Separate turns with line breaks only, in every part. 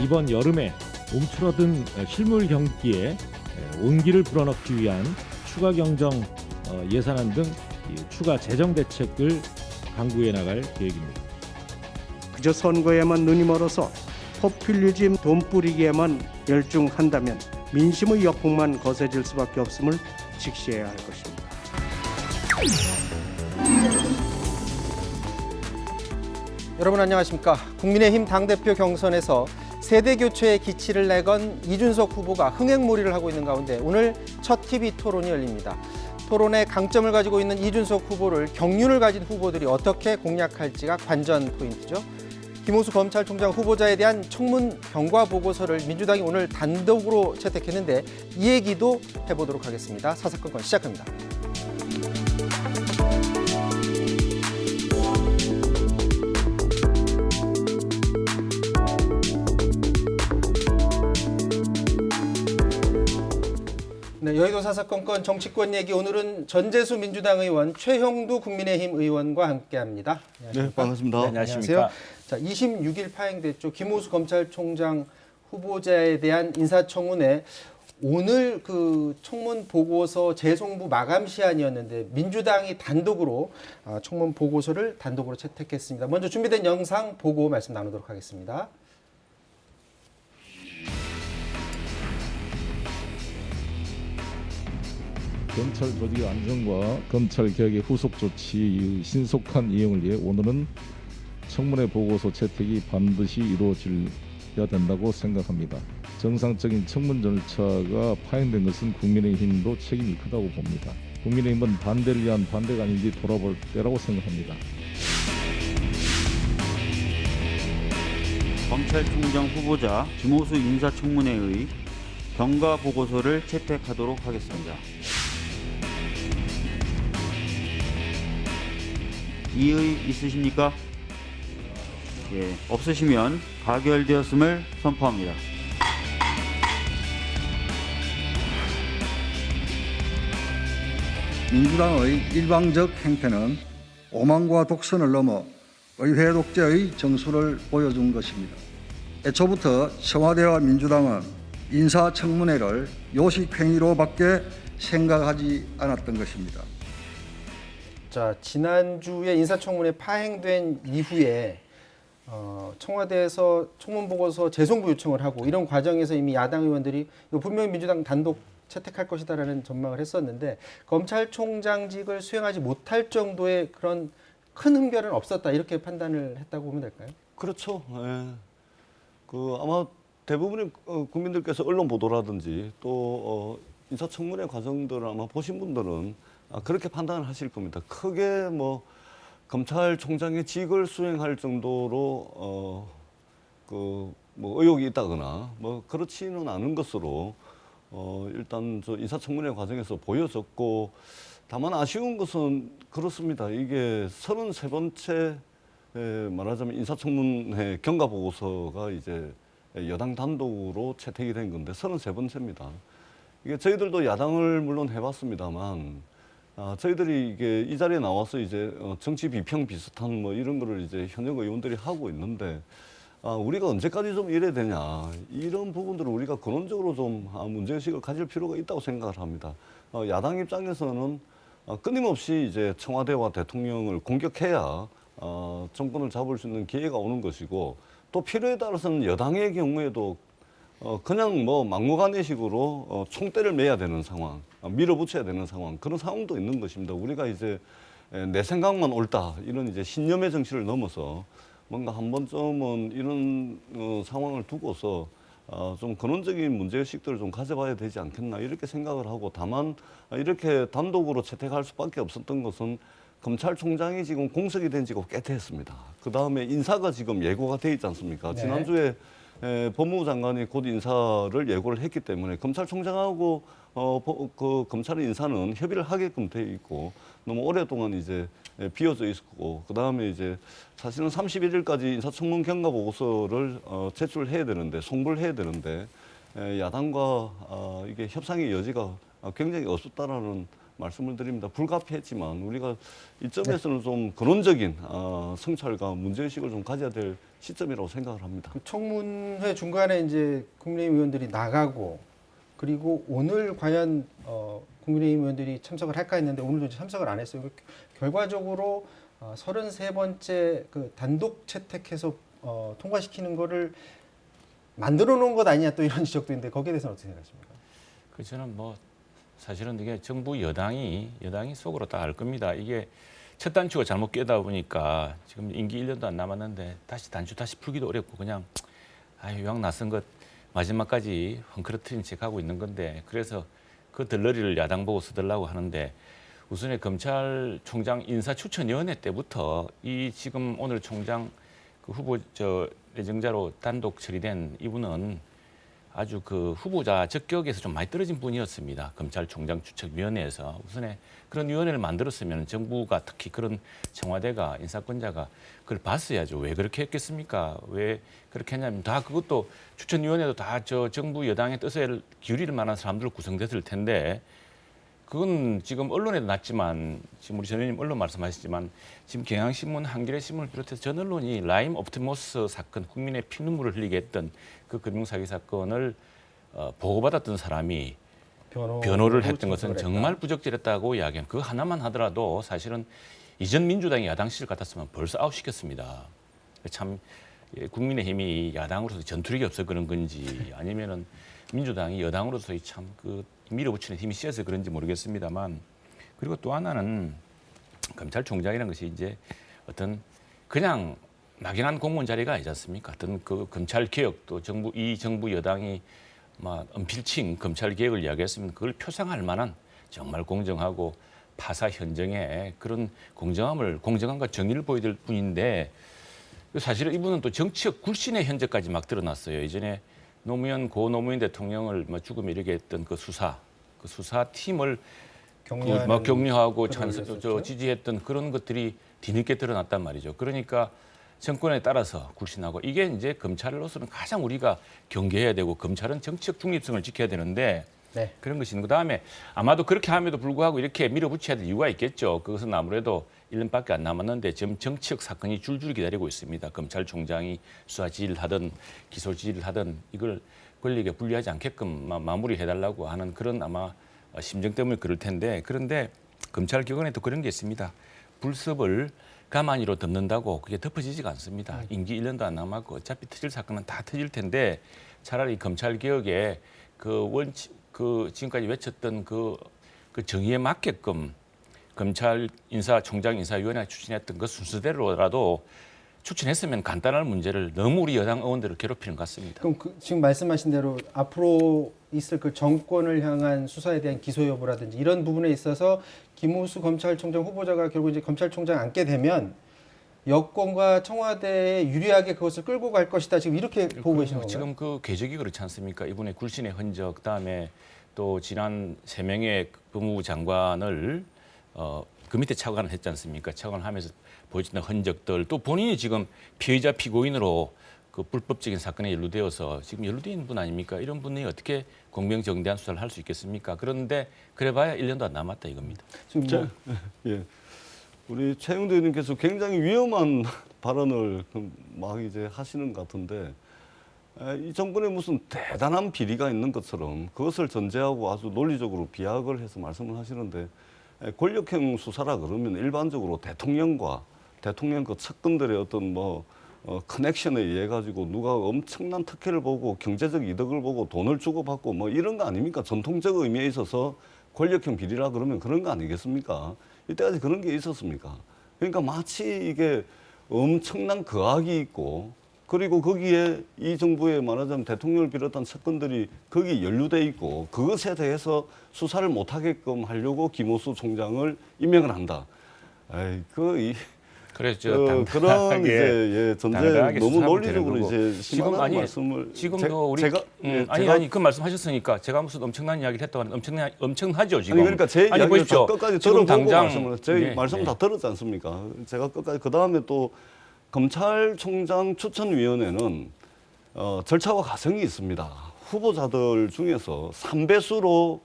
이번 여름에 움츠러든 실물 경기에 온기를 불어넣기 위한 추가 경정 예산안 등 추가 재정 대책을 강구해 나갈 계획입니다.
그저 선거에만 눈이 멀어서 포퓰리즘 돈 뿌리기에만 열중한다면 민심의 역풍만 거세질 수밖에 없음을 직시해야 할 것입니다.
여러분 안녕하십니까. 국민의힘 당대표 경선에서 세대교체의 기치를 내건 이준석 후보가 흥행몰이를 하고 있는 가운데 오늘 첫 TV 토론이 열립니다. 토론의 강점을 가지고 있는 이준석 후보를 경륜을 가진 후보들이 어떻게 공략할지가 관전 포인트죠. 김호수 검찰총장 후보자에 대한 청문 경과 보고서를 민주당이 오늘 단독으로 채택했는데 이 얘기도 해보도록 하겠습니다. 사사건건 시작합니다. 네, 여의도 사사건건 정치권 얘기 오늘은 전재수 민주당 의원, 최형두 국민의힘 의원과 함께합니다.
네, 반갑습니다.
네, 안녕하십니까.
자, 26일 파행됐죠. 김호수 검찰총장 후보자에 대한 인사청문회. 오늘 그 청문 보고서 재송부 마감 시한이었는데 민주당이 단독으로 청문 보고서를 단독으로 채택했습니다. 먼저 준비된 영상 보고 말씀 나누도록 하겠습니다.
검찰 조직 안정과 검찰 개혁의 후속 조치의 신속한 이행을 위해 오늘은 청문회 보고서 채택이 반드시 이루어져야 된다고 생각합니다. 정상적인 청문 절차가 파행된 것은 국민의힘도 책임이 크다고 봅니다. 국민의힘은 반대를 위한 반대가 아닌지 돌아볼 때라고 생각합니다.
검찰총장 후보자 김호수 인사청문회의 경과 보고서를 채택하도록 하겠습니다. 이의 있으십니까? 예, 없으시면 가결되었음을 선포합니다.
민주당의 일방적 행태는 오만과 독선을 넘어 의회 독재의 정수를 보여준 것입니다. 애초부터 청와대와 민주당은 인사청문회를 요식행위로밖에 생각하지 않았던 것입니다.
자, 지난주에 인사청문회 파행된 이후에 청와대에서 청문 보고서 재송부 요청을 하고 이런 과정에서 이미 야당 의원들이 이거 분명히 민주당 단독 채택할 것이다라는 전망을 했었는데 검찰총장직을 수행하지 못할 정도의 그런 큰 흠결은 없었다 이렇게 판단을 했다고 보면 될까요?
그렇죠. 예. 아마 대부분의 국민들께서 언론 보도라든지 또 인사청문회 과정들을 아마 보신 분들은 그렇게 판단을 하실 겁니다. 크게 뭐 검찰총장의 직을 수행할 정도로 뭐 의혹이 있다거나 뭐 그렇지는 않은 것으로 일단 저 인사청문회 과정에서 보여졌고, 다만 아쉬운 것은 그렇습니다. 이게 33번째 말하자면 인사청문회 경과 보고서가 이제 여당 단독으로 채택이 된 건데 33번째입니다. 이게 저희들도 야당을 물론 해봤습니다만 저희들이 이게 이 자리에 나와서 이제 정치 비평 비슷한 뭐 이런 거를 이제 현역 의원들이 하고 있는데 우리가 언제까지 좀 이래야 되냐, 이런 부분들을 우리가 근원적으로 좀 문제의식을 가질 필요가 있다고 생각을 합니다. 야당 입장에서는 끊임없이 이제 청와대와 대통령을 공격해야 정권을 잡을 수 있는 기회가 오는 것이고, 또 필요에 따라서는 여당의 경우에도 그냥 뭐 막무가내식으로 총대를 매야 되는 상황, 밀어붙여야 되는 상황, 그런 상황도 있는 것입니다. 우리가 이제 내 생각만 옳다 이런 이제 신념의 정치를 넘어서 뭔가 한 번쯤은 이런 상황을 두고서 좀 근원적인 문제의식들을 좀 가져봐야 되지 않겠나 이렇게 생각을 하고, 다만 이렇게 단독으로 채택할 수밖에 없었던 것은 검찰총장이 지금 공석이 된 지가 꽤 됐습니다. 그다음에 인사가 지금 예고가 돼 있지 않습니까?
네.
지난주에 법무부 장관이 곧 인사를 예고를 했기 때문에 검찰총장하고 그 검찰의 인사는 협의를 하게끔 돼 있고, 너무 오랫동안 이제 비어져 있었고, 그다음에 이제 사실은 31일까지 인사청문 경과 보고서를 제출해야 되는데, 송부를 해야 되는데 야당과 이게 협상의 여지가 굉장히 없었다라는 말씀을 드립니다. 불가피했지만 우리가 이 점에서는 좀 근원적인 성찰과 문제의식을 좀 가져야 될 시점이라고 생각을 합니다.
그 청문회 중간에 이제 국민의힘 의원들이 나가고 그리고 오늘 과연 국민의힘 의원들이 참석을 할까 했는데 오늘도 이제 참석을 안 했어요. 결과적으로 33번째 그 단독 채택해서 통과시키는 거를 만들어 놓은 것 아니냐 또 이런 지적도 있는데 거기에 대해서는 어떻게 생각하십니까?
그 저는 뭐 사실은 이게 정부 여당이 속으로 다 알 겁니다. 이게 첫 단추가 잘못 꿰다 보니까 지금 임기 1년도 안 남았는데 다시 풀기도 어렵고 그냥 이왕 낯선 것 마지막까지 헝클어트린 척 하고 있는 건데 그래서 그 덜러리를 야당 보고 쓰더라고 하는데 우선에 검찰총장 인사추천위원회 때부터 이 지금 오늘 총장 그 후보 내정자로 단독 처리된 이분은 아주 그 후보자 적격에서 좀 많이 떨어진 분이었습니다. 검찰총장 추천위원회에서 우선에 그런 위원회를 만들었으면 정부가 특히 그런 청와대가 인사권자가 그걸 봤어야죠. 왜 그렇게 했겠습니까? 왜 그렇게 했냐면 다 그것도 추천위원회도 다 정부 여당의 뜻에 기울일 만한 사람들로 구성됐을 텐데 그건 지금 언론에도 났지만 지금 우리 전 의원님 언론 말씀하셨지만 지금 경향신문, 한겨레신문을 비롯해서 전 언론이 라임 옵티머스 사건 국민의 피눈물을 흘리게 했던 그 금융사기 사건을 보고받았던 사람이 변호를 했던 것은 정말 부적절했다고 이야기합니다. 그거 하나만 하더라도 사실은 이전 민주당이 야당 시절 같았으면 벌써 아웃시켰습니다. 참 국민의힘이 야당으로서 전투력이 없어 그런 건지 아니면은 민주당이 여당으로서의 참 그 밀어붙이는 힘이 세서 그런지 모르겠습니다만 그리고 또 하나는 검찰총장이라는 것이 이제 어떤 그냥 막연한 공무원 자리가 아니지 않습니까? 어떤 그 검찰 개혁 또 이 정부 여당이 막 은필칭 검찰 개혁을 이야기했으면 그걸 표상할 만한 정말 공정하고 파사 현정의 그런 공정함과 정의를 보여줄 뿐인데 사실은 이분은 또 정치적 굴신의 현재까지 막 드러났어요. 이전에 고 노무현 대통령을 죽음에 이르게 했던 그 수사팀을 격려하고 지지했던 그런 것들이 뒤늦게 드러났단 말이죠. 그러니까 정권에 따라서 굴신하고 이게 이제 검찰로서는 가장 우리가 경계해야 되고 검찰은 정치적 중립성을 지켜야 되는데
네.
그런 것인 그다음에 아마도 그렇게 함에도 불구하고 이렇게 밀어붙여야 될 이유가 있겠죠. 그것은 아무래도 1년밖에 안 남았는데 지금 정치적 사건이 줄줄 기다리고 있습니다. 검찰총장이 수사 지휘를 하든 기소 지휘를 하든 이걸 권력에 불리하지 않게끔 마무리해달라고 하는 그런 아마 심정 때문에 그럴 텐데 그런데 검찰 격언에 또 그런 게 있습니다. 불섭을 가만히로 덮는다고 그게 덮어지지가 않습니다. 임기 1년도 안 남았고 어차피 터질 사건은 다 터질 텐데 차라리 검찰 개혁에 지금까지 외쳤던 그 정의에 맞게끔 검찰 총장 인사위원회 추진했던 그 순서대로라도 추진했으면 간단한 문제를 너무 우리 여당 의원들을 괴롭히는 것 같습니다.
그럼 지금 말씀하신 대로 앞으로 있을 그 정권을 향한 수사에 대한 기소 여부라든지 이런 부분에 있어서 김우수 검찰총장 후보자가 결국 이제 검찰총장 앉게 되면 여권과 청와대에 유리하게 그것을 끌고 갈 것이다. 지금 이렇게 보고 계시는 건가요?
지금 그 궤적이 그렇지 않습니까? 이분의 굴신의 흔적, 그다음에 또 지난 3명의 법무부 장관을 그 밑에 차관을 했지 않습니까? 차관을 하면서 보여주는 흔적들, 또 본인이 지금 피의자 피고인으로 그 불법적인 사건에 연루되어서 지금 연루되어 있는 분 아닙니까? 이런 분이 어떻게 공명정대한 수사를 할 수 있겠습니까? 그런데 그래봐야 1년도 안 남았다 이겁니다.
지금
예. 우리 최영도 의원님께서 굉장히 위험한 발언을 막 이제 하시는 것 같은데 이 정권에 무슨 대단한 비리가 있는 것처럼 그것을 전제하고 아주 논리적으로 비약을 해서 말씀을 하시는데 권력형 수사라 그러면 일반적으로 대통령과 대통령 그 측근들의 어떤 커넥션에 의해 가지고 누가 엄청난 특혜를 보고 경제적 이득을 보고 돈을 주고받고 이런 거 아닙니까? 전통적 의미에 있어서 권력형 비리라 그러면 그런 거 아니겠습니까? 이때까지 그런 게 있었습니까? 그러니까 마치 이게 엄청난 거악이 있고 그리고 거기에 이 정부의 말하자면 대통령을 비롯한 측근들이 거기 연루돼 있고 그것에 대해서 수사를 못하게끔 하려고 김호수 총장을 임명을 한다.
그래서
그런 이제 전제 너무 논리적으로 이제
지금
심한 말씀을
지금도 우리
제가
그 말씀하셨으니까 제가 무슨 엄청난 이야기를 했다고 하는 엄청나죠 지금.
아니 그러니까 제 이야기를
보십시오.
다 끝까지
지금
들어보고
당장
제 말씀 다 들었지 않습니까? 제가 끝까지 그 다음에 또 검찰총장 추천위원회는 절차와 과정이 있습니다. 후보자들 중에서 3배수로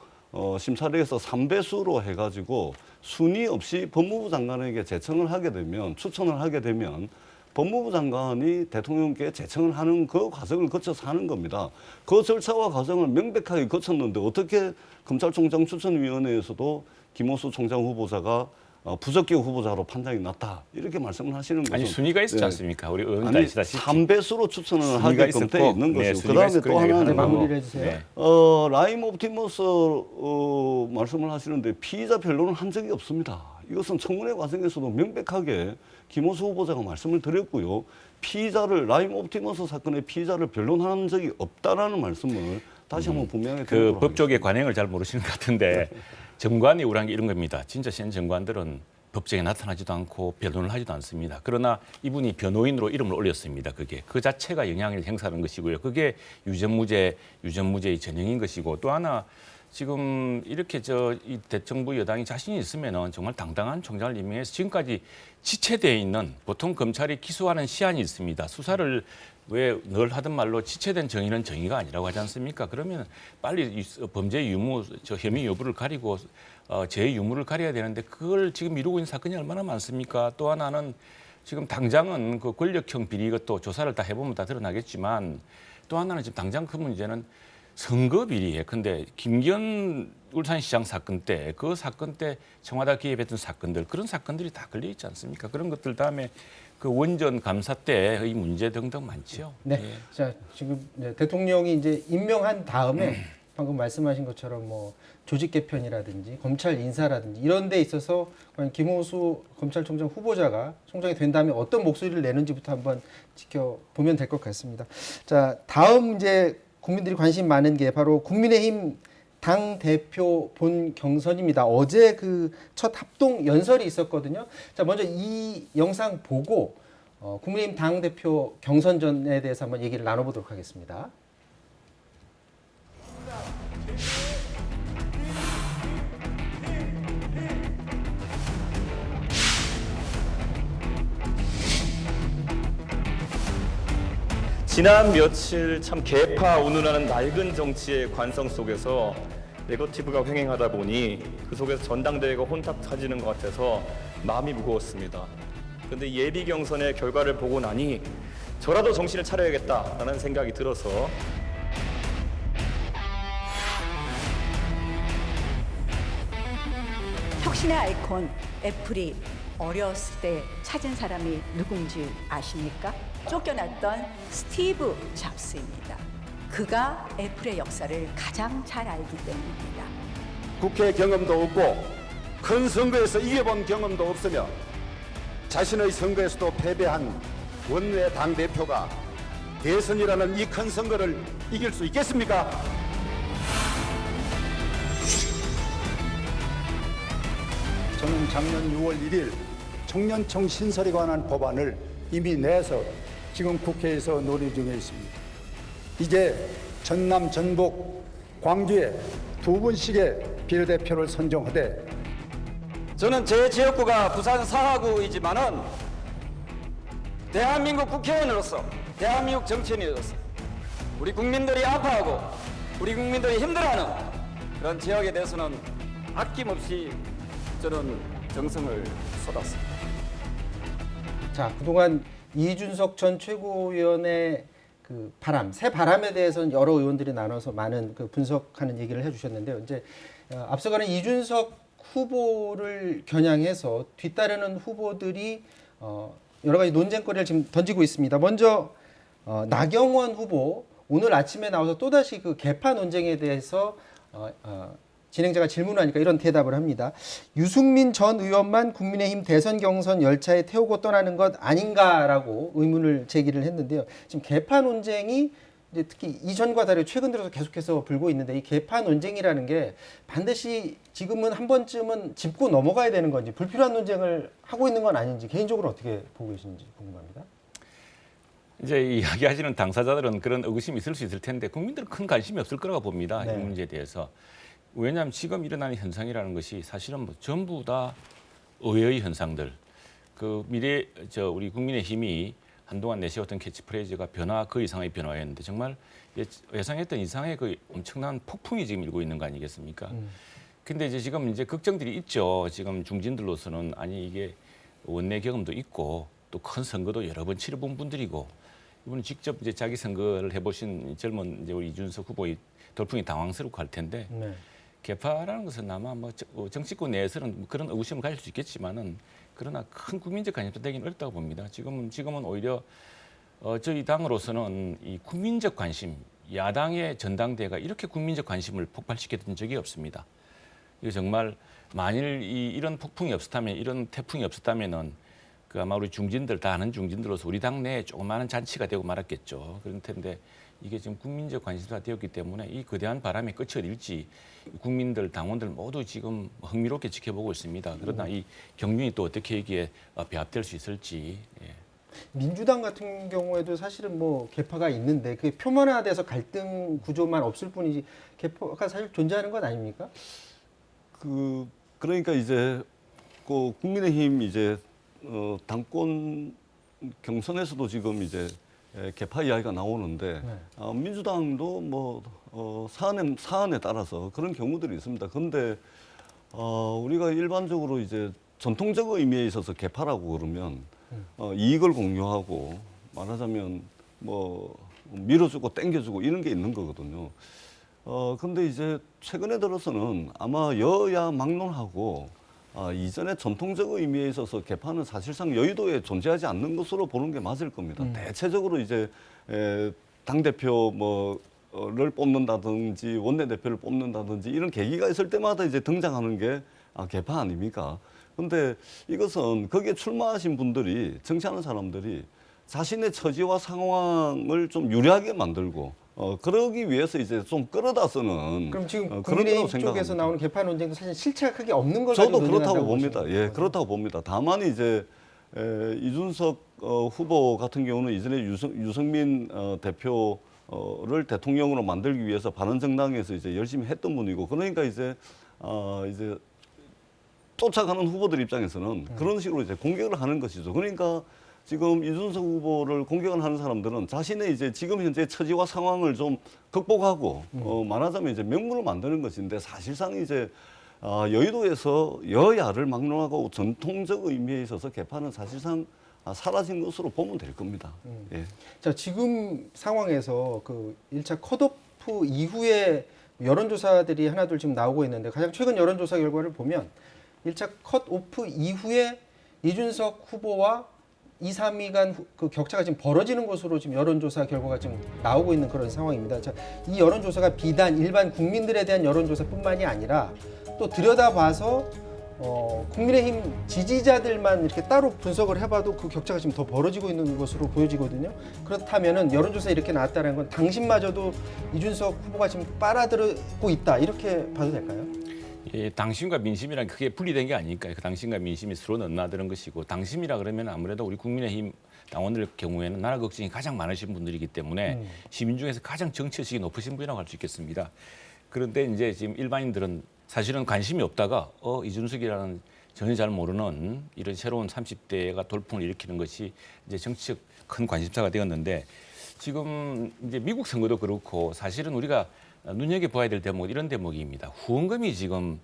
심사위에서 3배수로 해가지고 순위 없이 법무부 장관에게 제청을 하게 되면, 추천을 하게 되면 법무부 장관이 대통령께 제청을 하는 그 과정을 거쳐서 하는 겁니다. 그 절차와 과정을 명백하게 거쳤는데 어떻게 검찰총장 추천위원회에서도 김호수 총장 후보자가 부적격 후보자로 판단이 났다 이렇게 말씀을 하시는 것은,
아니 순위가 있었지
네.
않습니까? 우리 의원도
아니
아시다시피
3배수로 추천을
순위가
하게끔 돼 있는
네,
것이고,
순위가
그다음에
있을
또
그런 얘기를
하나는
하는 거고.
마무리를 해주세요.
네.
라임 옵티머스 말씀을 하시는데 피의자 변론을 한 적이 없습니다. 이것은 청문회 과정에서도 명백하게 김호수 후보자가 말씀을 드렸고요. 피의자를, 라임 옵티머스 사건의 피의자를 변론한 적이 없다라는 말씀을 다시 한번 분명히
그
드리도록
법 쪽의
하겠습니다.
관행을 잘 모르시는 것 같은데 정관이 우려한 게 이런 겁니다. 진짜 센 정관들은 법정에 나타나지도 않고 변론을 하지도 않습니다. 그러나 이분이 변호인으로 이름을 올렸습니다. 그게 그 자체가 영향을 행사하는 것이고요. 그게 유전무죄의 전형인 것이고, 또 하나 지금 이렇게 이 대정부 여당이 자신이 있으면은 정말 당당한 총장을 임명해서 지금까지 지체되어 있는, 보통 검찰이 기소하는 시한이 있습니다. 수사를 왜 늘 하던 말로 지체된 정의는 정의가 아니라고 하지 않습니까? 그러면 빨리 범죄 유무, 혐의 여부를 가리고 죄의 유무를 가려야 되는데 그걸 지금 미루고 있는 사건이 얼마나 많습니까? 또 하나는 지금 당장은 그 권력형 비리, 이것도 조사를 다 해보면 다 드러나겠지만, 또 하나는 지금 당장 그 문제는 선거 비리에, 근데 김기현 울산시장 사건 때, 그 사건 때 청와대 개입했던 사건들, 그런 사건들이 다 걸려 있지 않습니까? 그런 것들 다음에 그 원전 감사 때의 문제 등등 많지요.
네.
예.
자, 지금 대통령이 이제 임명한 다음에 방금 말씀하신 것처럼 뭐 조직 개편이라든지 검찰 인사라든지 이런 데 있어서 과연 김호수 검찰총장 후보자가 총장이 된다면 어떤 목소리를 내는지부터 한번 지켜보면 될 것 같습니다. 자, 다음 이제 국민들이 관심 많은 게 바로 국민의힘 당 대표 본 경선입니다. 어제 그 첫 합동 연설이 있었거든요. 자, 먼저 이 영상 보고 국민의힘 당 대표 경선전에 대해서 한번 얘기를 나눠보도록 하겠습니다.
지난 며칠 참 개파 운운하는 낡은 정치의 관성 속에서 네거티브가 횡행하다 보니 그 속에서 전당대회가 혼탁 터지는 것 같아서 마음이 무거웠습니다. 그런데 예비 경선의 결과를 보고 나니 저라도 정신을 차려야겠다라는 생각이 들어서
혁신의 아이콘 애플이 어렸을 때 찾은 사람이 누군지 아십니까? 쫓겨났던 스티브 잡스입니다. 그가 애플의 역사를 가장 잘 알기 때문입니다.
국회 경험도 없고 큰 선거에서 이겨본 경험도 없으며 자신의 선거에서도 패배한 원내 당대표가 대선이라는 이 큰 선거를 이길 수 있겠습니까?
저는 작년 6월 1일 청년청 신설에 관한 법안을 이미 내서 지금 국회에서 논의 중에 있습니다. 이제 전남, 전북, 광주에 2분씩의 비례대표를 선정하되
저는 제 지역구가 부산 사하구이지만은 대한민국 국회의원으로서, 대한민국 정치인으로서 우리 국민들이 아파하고 우리 국민들이 힘들어하는 그런 지역에 대해서는 아낌없이 저는 정성을 쏟았습니다.
자, 그동안 이준석 전 최고위원의 그 바람, 새 바람에 대해서는 여러 의원들이 나눠서 많은 그 분석하는 얘기를 해주셨는데요. 이제 앞서가는 이준석 후보를 겨냥해서 뒤따르는 후보들이 여러 가지 논쟁거리를 지금 던지고 있습니다. 먼저 나경원 후보 오늘 아침에 나와서 또다시 그 개파 논쟁에 대해서 진행자가 질문하니까 이런 대답을 합니다. 유승민 전 의원만 국민의힘 대선 경선 열차에 태우고 떠나는 것 아닌가라고 의문을 제기를 했는데요. 지금 개파 논쟁이 이제 특히 이전과 다르게 최근 들어서 계속해서 불고 있는데 이 개파 논쟁이라는 게 반드시 지금은 한 번쯤은 짚고 넘어가야 되는 건지 불필요한 논쟁을 하고 있는 건 아닌지 개인적으로 어떻게 보고 계시는지 궁금합니다.
이제 이야기하시는 당사자들은 그런 의구심이 있을 수 있을 텐데 국민들은 큰 관심이 없을 거라고 봅니다.
네.
이 문제에 대해서. 왜냐하면 지금 일어나는 현상이라는 것이 사실은 뭐 전부 다 의외의 현상들. 그 우리 국민의힘이 한동안 내세웠던 캐치프레이즈가 그 이상의 변화였는데 정말 예상했던 이상의 그 엄청난 폭풍이 지금 일고 있는 거 아니겠습니까? 근데 지금 걱정들이 있죠. 지금 중진들로서는 아니 이게 원내 경험도 있고 또 큰 선거도 여러 번 치러본 분들이고 이분은 직접 자기 선거를 해보신 젊은 우리 이준석 후보의 돌풍이 당황스럽고 할 텐데
네.
개파라는 것은 아마 정치권 내에서는 그런 의구심을 가질 수 있겠지만은 그러나 큰 국민적 관심도 되기는 어렵다고 봅니다. 지금은 오히려 저희 당으로서는 이 국민적 관심, 야당의 전당대회가 이렇게 국민적 관심을 폭발시켰던 적이 없습니다. 이거 정말 만일 이런 폭풍이 없었다면, 이런 태풍이 없었다면은 그 아마 우리 중진들 다 아는 중진들로서 우리 당내에 조그마한 잔치가 되고 말았겠죠. 그런 텐데 이게 지금 국민적 관심사가 되었기 때문에 이 거대한 바람의 끝이 어딜지 국민들, 당원들 모두 지금 흥미롭게 지켜보고 있습니다. 그러나 이 경륜이 또 어떻게 여기에 배합될 수 있을지. 예.
민주당 같은 경우에도 사실은 뭐 개파가 있는데 그게 표면화돼서 갈등 구조만 없을 뿐이지 개파가 사실 존재하는 건 아닙니까?
그러니까 이제 그 국민의힘 당권 경선에서도 지금 개파 이야기가 나오는데
네.
민주당도 뭐 사안에 따라서 그런 경우들이 있습니다. 그런데 우리가 일반적으로 전통적 의미에 있어서 개파라고 그러면 이익을 공유하고 말하자면 뭐 밀어주고 땡겨주고 이런 게 있는 거거든요. 근데 최근에 들어서는 아마 여야 막론하고 이전에 전통적 의미에 있어서 개파는 사실상 여의도에 존재하지 않는 것으로 보는 게 맞을 겁니다. 대체적으로 당대표 를 뽑는다든지 원내대표를 뽑는다든지 이런 계기가 있을 때마다 등장하는 게 개파 아닙니까? 근데 이것은 거기에 출마하신 분들이, 정치하는 사람들이 자신의 처지와 상황을 좀 유리하게 만들고 그러기 위해서 좀 끌어다 쓰는
그럼 지금
그런
국민의힘
거라고 생각합니다.
쪽에서 나오는 개파 논쟁도 사실 실체가 크게 없는 걸
저도
가지고
그렇다고
논의한다고
봅니다.
보시는
예,
거죠?
그렇다고 봅니다. 다만 이준석 후보 같은 경우는 이전에 유승민 대표를 대통령으로 만들기 위해서 바른정당에서 열심히 했던 분이고, 그러니까 쫓아가는 후보들 입장에서는 그런 식으로 공격을 하는 것이죠. 그러니까 지금 이준석 후보를 공격을 하는 사람들은 자신의 지금 현재 처지와 상황을 좀 극복하고 말하자면 명분을 만드는 것인데, 사실상 여의도에서 여야를 막론하고 전통적 의미에 있어서 개파는 사실상 사라진 것으로 보면 될 겁니다. 예.
자, 지금 상황에서 그 1차 컷오프 이후에 여론조사들이 하나둘 지금 나오고 있는데, 가장 최근 여론조사 결과를 보면 1차 컷오프 이후에 이준석 후보와 2, 3위 간 그 격차가 지금 벌어지는 것으로 지금 여론조사 결과가 지금 나오고 있는 그런 상황입니다. 자, 이 여론조사가 비단 일반 국민들에 대한 여론조사뿐만이 아니라 또 들여다봐서 국민의힘 지지자들만 이렇게 따로 분석을 해봐도 그 격차가 지금 더 벌어지고 있는 것으로 보여지거든요. 그렇다면은 여론조사 이렇게 나왔다는 건 당신마저도 이준석 후보가 지금 빨아들고 있다, 이렇게 봐도 될까요?
예, 당심과 민심이랑 크게 분리된 게 아닐까요? 그 당심과 민심이 서로 넘나드는 것이고, 당심이라 그러면 아무래도 우리 국민의힘 당원들 경우에는 나라 걱정이 가장 많으신 분들이기 때문에 시민 중에서 가장 정치의식이 높으신 분이라고 할 수 있겠습니다. 그런데 지금 일반인들은 사실은 관심이 없다가 이준석이라는 전혀 잘 모르는 이런 새로운 30대가 돌풍을 일으키는 것이 정치적 큰 관심사가 되었는데, 지금 미국 선거도 그렇고 사실은 우리가 눈여겨봐야 될 대목은 이런 대목입니다. 후원금이 지금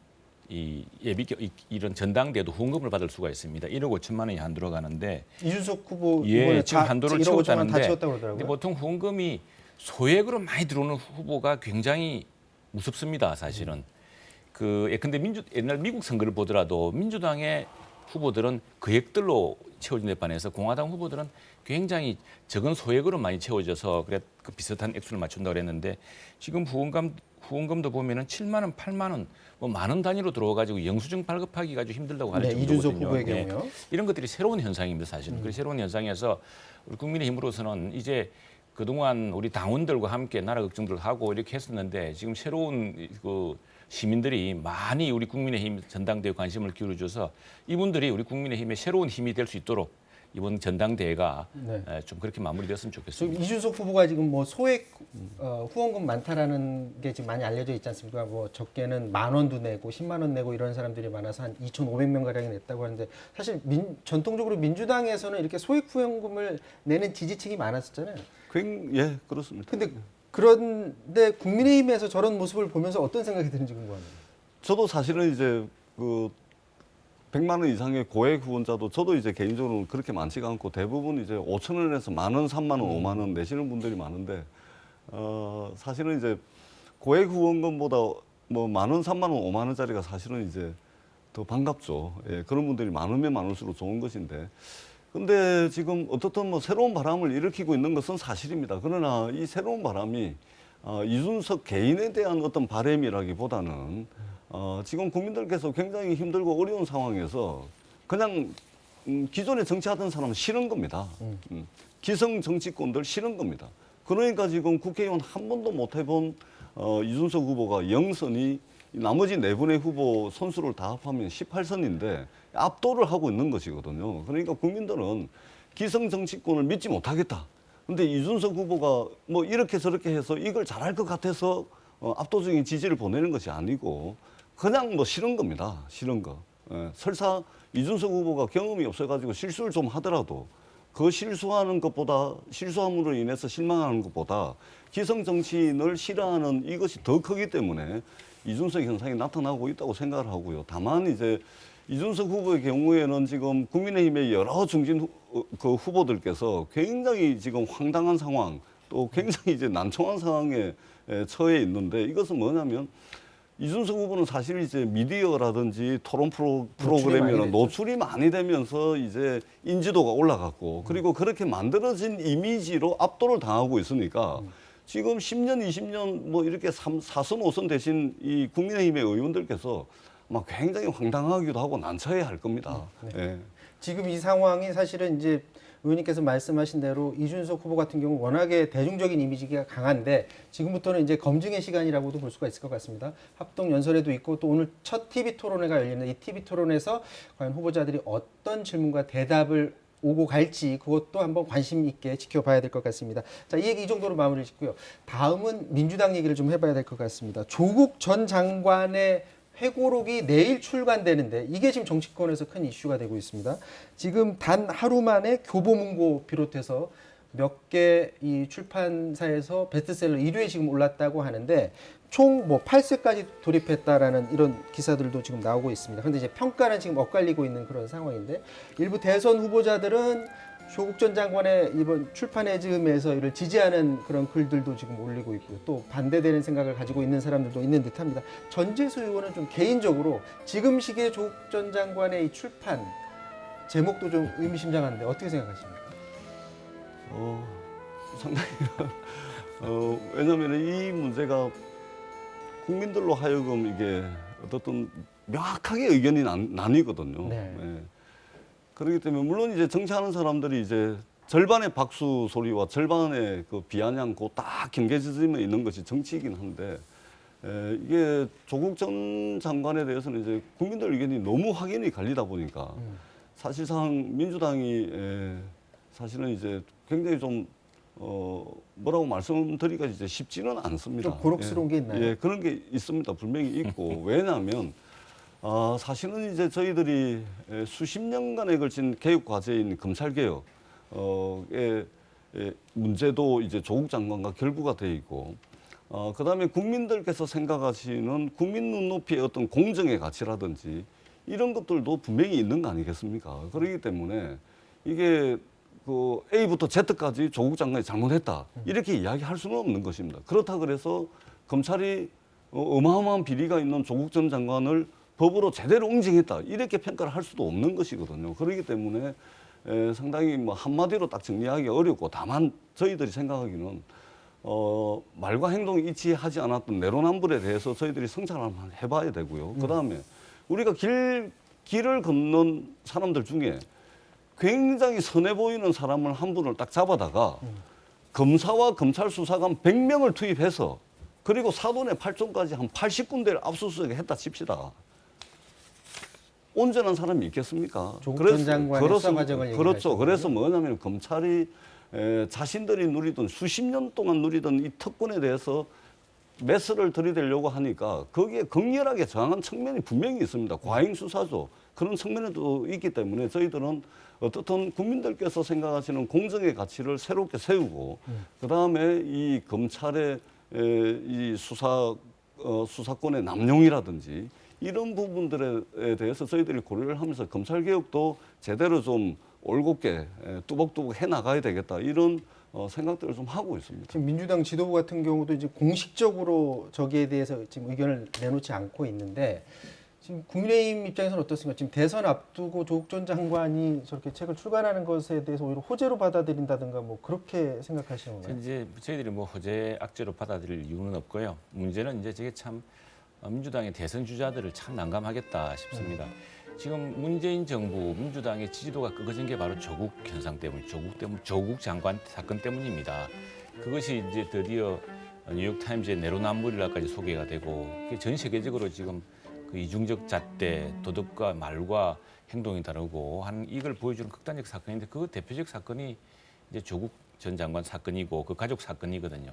이런 전당대회도 후원금을 받을 수가 있습니다. 1억 5천만 원이 한도로 가는데,
이준석 후보
예,
이번에
지금 한도를 채웠다는데,
다 채웠다고 그러더라고요.
근데 보통 후원금이 소액으로 많이 들어오는 후보가 굉장히 무섭습니다, 사실은. 근데 옛날 미국 선거를 보더라도 민주당의 후보들은 거액들로 채워진 데 반해서 공화당 후보들은 굉장히 적은 소액으로 많이 채워져서 그 비슷한 액수를 맞춘다고 그랬는데, 지금 후원금도 보면은 7만 원, 8만 원, 뭐 만 원 단위로 들어와가지고 영수증 발급하기가 아주 힘들다고 할 정도거든요.
이준석 후보의 경우요.
이런 것들이 새로운 현상입니다, 사실은. 그 새로운 현상에서 우리 국민의힘으로서는 그동안 우리 당원들과 함께 나라 걱정들을 하고 이렇게 했었는데, 지금 새로운 시민들이 많이 우리 국민의힘 전당대회 관심을 기울여줘서 이분들이 우리 국민의힘의 새로운 힘이 될 수 있도록 이번 전당대회가
네.
좀 그렇게 마무리됐으면
지금
좋겠습니다.
이준석 후보가 지금 뭐 소액 후원금 많다라는 게 지금 많이 알려져 있지 않습니까? 뭐 적게는 10,000원도 내고 10만 원 내고 이런 사람들이 많아서 한 2,500명 가량이 냈다고 하는데 사실 전통적으로 민주당에서는 이렇게 소액 후원금을 내는 지지층이 많았었잖아요.
예, 그렇습니다.
그런데 국민의힘에서 저런 모습을 보면서 어떤 생각이 드는지 궁금합니다.
저도 사실은 이제 그 100만 원 이상의 고액 후원자도 저도 이제 개인적으로 그렇게 많지가 않고 대부분 이제 5,000원에서 10,000원, 30,000원, 50,000원 내시는 분들이 많은데 사실은 이제 고액 후원금보다 뭐 10,000원, 30,000원, 50,000원짜리가 사실은 이제 더 반갑죠. 예, 그런 분들이 많으면 많을수록 좋은 것인데. 근데 지금 어떻든 뭐 새로운 바람을 일으키고 있는 것은 사실입니다. 그러나 이 새로운 바람이 이준석 개인에 대한 어떤 바람이라기보다는 지금 국민들께서 굉장히 힘들고 어려운 상황에서 그냥 기존에 정치하던 사람은 싫은 겁니다. 기성 정치권들 싫은 겁니다. 그러니까 지금 국회의원 한 번도 못 해본 이준석 후보가 0선이 나머지 4분의 후보 선수를 다 합하면 18선인데 압도를 하고 있는 것이거든요. 그러니까 국민들은 기성 정치권을 믿지 못하겠다. 근데 이준석 후보가 뭐 이렇게 저렇게 해서 이걸 잘할 것 같아서 압도적인 지지를 보내는 것이 아니고 그냥 뭐 싫은 겁니다. 싫은 거. 예, 설사 이준석 후보가 경험이 없어가지고 실수를 좀 하더라도 그 실수하는 것보다 실수함으로 인해서 실망하는 것보다 기성 정치인을 싫어하는 이것이 더 크기 때문에 이준석 현상이 나타나고 있다고 생각을 하고요. 다만 이제 이준석 후보의 경우에는 지금 국민의힘의 여러 중진 후보들께서 굉장히 지금 황당한 상황 또 굉장히 이제 난처한 상황에 처해 있는데 이것은 뭐냐면 이준석 후보는 사실 이제 미디어라든지 토론 프로그램이나 노출이 많이 되면서 이제 인지도가 올라갔고 그리고 그렇게 만들어진 이미지로 압도를 당하고 있으니까 지금 10년, 20년 뭐 이렇게 4선, 5선 되신 이 국민의힘의 의원들께서 막 굉장히 황당하기도 하고 난처해 할 겁니다.
네.
예.
지금 이 상황이 사실은 이제 의원님께서 말씀하신 대로 이준석 후보 같은 경우 워낙에 대중적인 이미지가 강한데 지금부터는 이제 검증의 시간이라고도 볼 수가 있을 것 같습니다. 합동 연설회도 있고 또 오늘 첫 TV 토론회가 열리는데 이 TV 토론에서 과연 후보자들이 어떤 질문과 대답을 오고 갈지 그것도 한번 관심 있게 지켜봐야 될 것 같습니다. 자, 이 얘기 이 정도로 마무리 짓고요. 다음은 민주당 얘기를 좀 해봐야 될 것 같습니다. 조국 전 장관의 회고록이 내일 출간되는데 이게 지금 정치권에서 큰 이슈가 되고 있습니다. 지금 단 하루 만에 교보문고 비롯해서 몇 개 이 출판사에서 베스트셀러 1위에 지금 올랐다고 하는데 총 뭐 8쇄까지 돌입했다라는 이런 기사들도 지금 나오고 있습니다. 그런데 이제 평가는 지금 엇갈리고 있는 그런 상황인데 일부 대선 후보자들은 조국 전 장관의 이번 출판의 즈음에서 이를 지지하는 그런 글들도 지금 올리고 있고요. 또 반대되는 생각을 가지고 있는 사람들도 있는 듯합니다. 전재수 의원은 좀 개인적으로 지금 시기에 조국 전 장관의 이 출판 제목도 좀 의미심장한데 어떻게 생각하십니까?
상당히 왜냐하면 이 문제가 국민들로 하여금 이게 어떻든 명확하게 의견이 나뉘거든요.
네.
예. 그렇기 때문에 물론 이제 정치하는 사람들이 이제 절반의 박수 소리와 절반의 그 비아냥 딱 경계지점에 있는 것이 정치이긴 한데 이게 조국 전 장관에 대해서는 이제 국민들 의견이 너무 확연히 갈리다 보니까 사실상 민주당이 사실은 이제 굉장히 좀 뭐라고 말씀드리기가 이제 쉽지는 않습니다.
좀 고록스러운 게 있나요?
예, 그런 게 있습니다. 분명히 있고 왜냐하면 사실은 이제 저희들이 수십 년간에 걸친 개혁 과제인 검찰 개혁의 문제도 이제 조국 장관과 결부가 돼 있고, 그다음에 국민들께서 생각하시는 국민 눈높이의 어떤 공정의 가치라든지 이런 것들도 분명히 있는 거 아니겠습니까? 그렇기 때문에 이게 그 A부터 Z까지 조국 장관이 잘못했다 이렇게 이야기할 수는 없는 것입니다. 그렇다 그래서 검찰이 어마어마한 비리가 있는 조국 전 장관을 법으로 제대로 응징했다 이렇게 평가를 할 수도 없는 것이거든요. 그렇기 때문에 상당히 뭐 한마디로 딱 정리하기 어렵고 다만 저희들이 생각하기는 말과 행동이 일치하지 않았던 내로남불에 대해서 저희들이 성찰을 한번 해봐야 되고요. 그다음에 우리가 길을 걷는 사람들 중에 굉장히 선해 보이는 사람을 한 분을 딱 잡아다가 검사와 검찰 수사관 100명을 투입해서 그리고 사돈의 8종까지 한 80군데를 압수수색을 했다 칩시다. 온전한 사람이 있겠습니까?
조국 전 장관의 수사 과정을 얘기를
그렇죠.
하셨군요.
그래서 뭐냐면 검찰이 자신들이 누리던 수십 년 동안 누리던 이 특권에 대해서 매스를 들이대려고 하니까 거기에 극렬하게 저항한 측면이 분명히 있습니다. 과잉 수사죠. 그런 측면에도 있기 때문에 저희들은 어떻든 국민들께서 생각하시는 공정의 가치를 새롭게 세우고 그다음에 이 검찰의 이 수사권의 남용이라든지 이런 부분들에 대해서 저희들이 고려를 하면서 검찰 개혁도 제대로 좀 올곧게 뚜벅뚜벅 해 나가야 되겠다 이런 생각들을 좀 하고 있습니다.
지금 민주당 지도부 같은 경우도 이제 공식적으로 저기에 대해서 지금 의견을 내놓지 않고 있는데 지금 국민의힘 입장에서는 어떻습니까? 지금 대선 앞두고 조국 전 장관이 저렇게 책을 출간하는 것에 대해서 오히려 호재로 받아들인다든가 뭐 그렇게 생각하시는 건가요?
이제 저희들이 뭐 호재 악재로 받아들일 이유는 없고요. 문제는 이제 저게 참 민주당의 대선 주자들을 참 난감하겠다 싶습니다. 지금 문재인 정부 민주당의 지지도가 꺾어진 게 바로 조국 현상 때문, 조국 장관 사건 때문입니다. 그것이 이제 드디어 뉴욕 타임즈의 내로남불이라까지 소개가 되고 전 세계적으로 지금 그 이중적 잣대, 도덕과 말과 행동이 다르고 하는 이걸 보여주는 극단적 사건인데 그 대표적 사건이 이제 조국 전 장관 사건이고 그 가족 사건이거든요.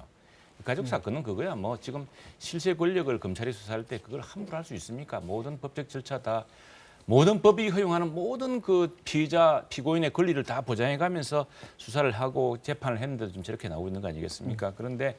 가족 사건은 그거야 뭐 지금 실제 권력을 검찰이 수사할 때 그걸 함부로 할 수 있습니까? 모든 법적 절차 다 모든 법이 허용하는 모든 그 피의자 피고인의 권리를 다 보장해가면서 수사를 하고 재판을 했는데도 좀 저렇게 나오고 있는 거 아니겠습니까? 그런데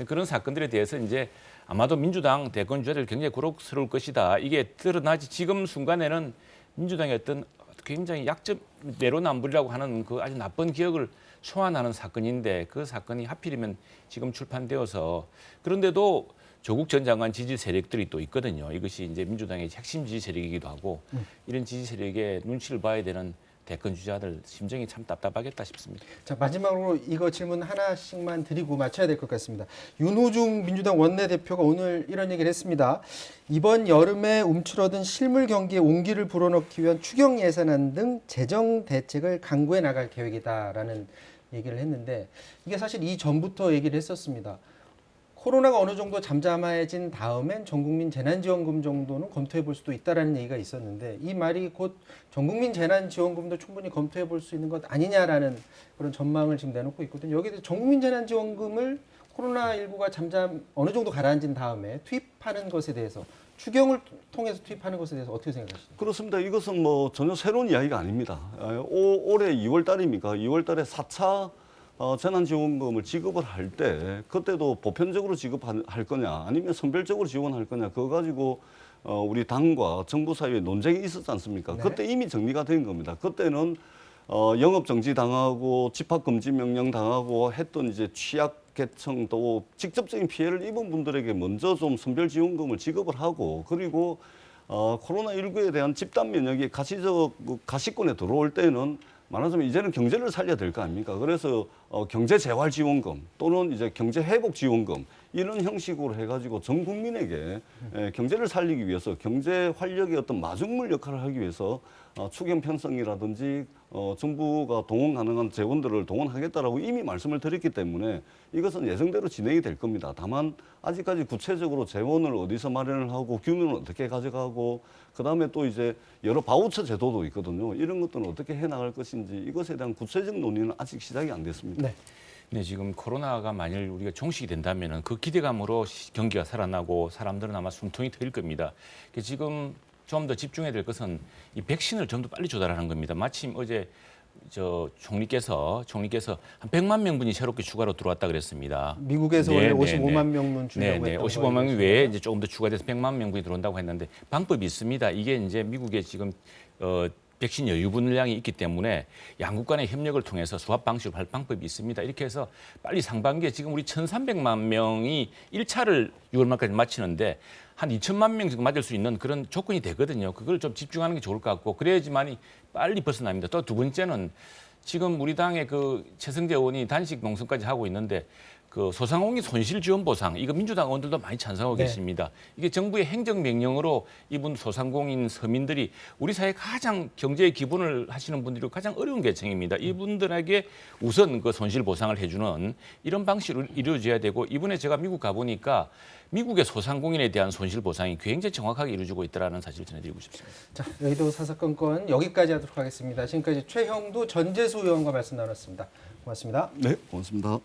그런 사건들에 대해서 이제 아마도 민주당 대권 주자들 굉장히 곤혹스러울 것이다. 이게 드러나지 지금 순간에는 민주당의 어떤 굉장히 약점 내로남불이라고 하는 그 아주 나쁜 기억을 소환하는 사건인데 그 사건이 하필이면 지금 출판되어서 그런데도 조국 전 장관 지지 세력들이 또 있거든요. 이것이 이제 민주당의 핵심 지지 세력이기도 하고 이런 지지 세력의 눈치를 봐야 되는 대권 주자들 심정이 참 답답하겠다 싶습니다.
자, 마지막으로 이거 질문 하나씩만 드리고 마쳐야 될 것 같습니다. 윤호중 민주당 원내대표가 오늘 이런 얘기를 했습니다. 이번 여름에 움츠러든 실물 경기에 온기를 불어넣기 위한 추경 예산안 등 재정 대책을 강구해 나갈 계획이다라는 얘기를 했는데 이게 사실 이전부터 얘기를 했었습니다. 코로나가 어느 정도 잠잠해진 다음엔 전국민 재난지원금 정도는 검토해 볼 수도 있다라는 얘기가 있었는데 이 말이 곧 전국민 재난지원금도 충분히 검토해 볼 수 있는 것 아니냐라는 그런 전망을 지금 내놓고 있거든요. 여기에 대해서 전국민 재난지원금을 코로나19가 어느 정도 가라앉은 다음에 투입하는 것에 대해서 추경을 통해서 투입하는 것에 대해서 어떻게 생각하십니까?
그렇습니다. 이것은 뭐 전혀 새로운 이야기가 아닙니다. 올해 2월 달입니까? 2월 달에 4차 재난지원금을 지급을 할 때 그때도 보편적으로 지급할 거냐 아니면 선별적으로 지원할 거냐 그거 가지고 우리 당과 정부 사이에 논쟁이 있었지 않습니까?
네.
그때 이미 정리가 된 겁니다. 그때는 영업 정지 당하고 집합 금지 명령 당하고 했던 이제 취약계층 또 직접적인 피해를 입은 분들에게 먼저 좀 선별 지원금을 지급을 하고 그리고 코로나19에 대한 집단 면역이 가시권에 들어올 때는 말하자면 이제는 경제를 살려야 될 거 아닙니까? 그래서 경제재활지원금 또는 이제 경제회복지원금 이런 형식으로 해가지고 전 국민에게 경제를 살리기 위해서 경제 활력의 어떤 마중물 역할을 하기 위해서 추경 편성이라든지 정부가 동원 가능한 재원들을 동원하겠다라고 이미 말씀을 드렸기 때문에 이것은 예정대로 진행이 될 겁니다. 다만 아직까지 구체적으로 재원을 어디서 마련을 하고 규모는 어떻게 가져가고 그다음에 또 이제 여러 바우처 제도도 있거든요. 이런 것들은 어떻게 해나갈 것인지 이것에 대한 구체적 논의는 아직 시작이 안 됐습니다.
네.
네, 지금 코로나가 만일 우리가 종식이 된다면은 그 기대감으로 경기가 살아나고 사람들은 아마 숨통이 트일 겁니다. 지금 좀 더 집중해야 될 것은 이 백신을 좀 더 빨리 조달하는 겁니다. 마침 어제 총리께서 한 100만 명분이 새롭게 추가로 들어왔다 그랬습니다.
미국에서 원래 55만 명분 주려고 했던
55만 명 외에 이제 조금 더 추가돼서 100만 명분이 들어온다고 했는데 방법이 있습니다. 이게 이제 미국에 지금 백신 여유 분량이 있기 때문에 양국 간의 협력을 통해서 수합 방식으로 할 방법이 있습니다. 이렇게 해서 빨리 상반기에 지금 우리 1,300만 명이 1차를 6월 말까지 마치는데 한 2천만 명 지금 맞을 수 있는 그런 조건이 되거든요. 그걸 좀 집중하는 게 좋을 것 같고 그래야지만이 빨리 벗어납니다. 또 두 번째는 지금 우리 당의 그 최승재 의원이 단식 농성까지 하고 있는데 그 소상공인 손실지원보상 이거 민주당 의원들도 많이 찬성하고
네.
계십니다. 이게 정부의 행정명령으로 이분 소상공인 서민들이 우리 사회 가장 경제의 기본을 하시는 분들이 가장 어려운 계층입니다. 이분들에게 우선 그 손실보상을 해주는 이런 방식으로 이루어져야 되고 이번에 제가 미국 가보니까 미국의 소상공인에 대한 손실보상이 굉장히 정확하게 이루어지고 있다는 사실을 전해드리고 싶습니다.
자, 여의도 사사건건 여기까지 하도록 하겠습니다. 지금까지 최형두 전재수 의원과 말씀 나눴습니다. 고맙습니다.
네, 고맙습니다.